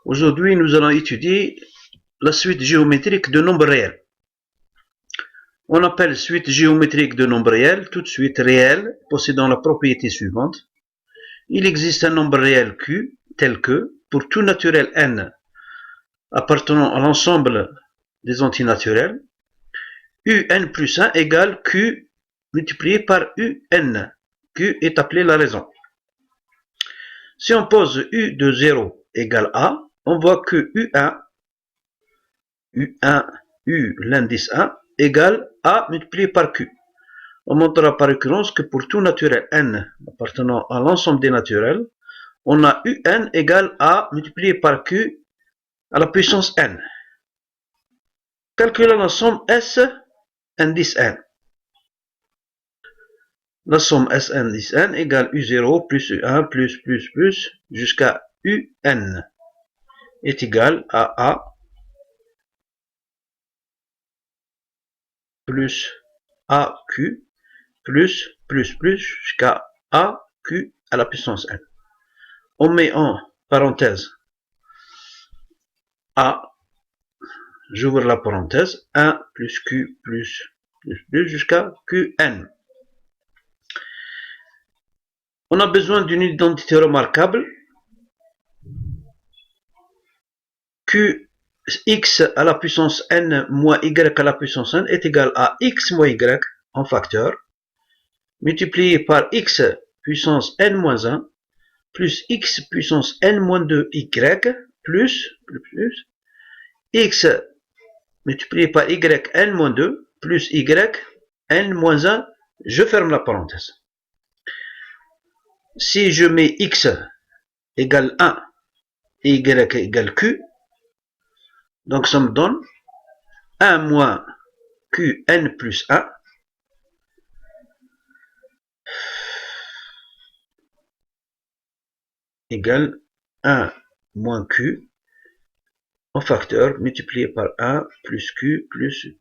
Aujourd'hui, nous allons étudier la suite géométrique de nombres réels. On appelle suite géométrique de nombres réels toute suite réelle possédant la propriété suivante. Il existe un nombre réel Q tel que, pour tout naturel n appartenant à l'ensemble des antinaturels, un plus 1 égale Q multiplié par un. Q est appelé la raison. Si on pose U de 0 égale A, on voit que U l'indice 1 égale A multiplié par Q. On montrera par occurrence que pour tout naturel n appartenant à l'ensemble des naturels, on a UN égale A multiplié par Q à la puissance n. Calculons la somme S indice n. La somme S indice n égale U0 plus U1 plus jusqu'à UN est égal à A plus AQ plus jusqu'à AQ à la puissance n. On met en parenthèse A, j'ouvre la parenthèse, 1 plus Q plus jusqu'à Qn. On a besoin d'une identité remarquable. Qx à la puissance n moins y à la puissance n est égal à x moins y en facteur, multiplié par x puissance n moins 1, plus x puissance n moins 2y, plus x multiplié par y n moins 2, plus y n moins 1, je ferme la parenthèse. Si je mets x égale 1 et y égale q, donc ça me donne 1 moins qn plus 1 égale 1 moins q en facteur multiplié par 1 plus q plus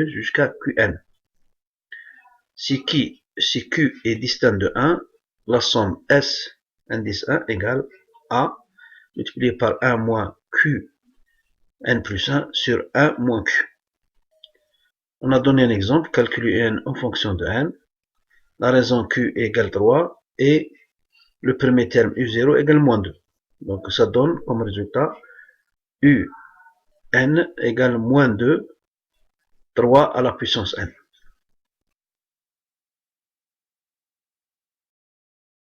jusqu'à qn. Si q est distinct de 1, la somme S indice 1 égale A multiplié par 1 moins q n plus 1 sur 1 moins q. On a donné un exemple, calculer n en fonction de n. La raison q égale 3 et le premier terme u0 égale moins 2. Donc ça donne comme résultat un égale moins 2, 3 à la puissance n.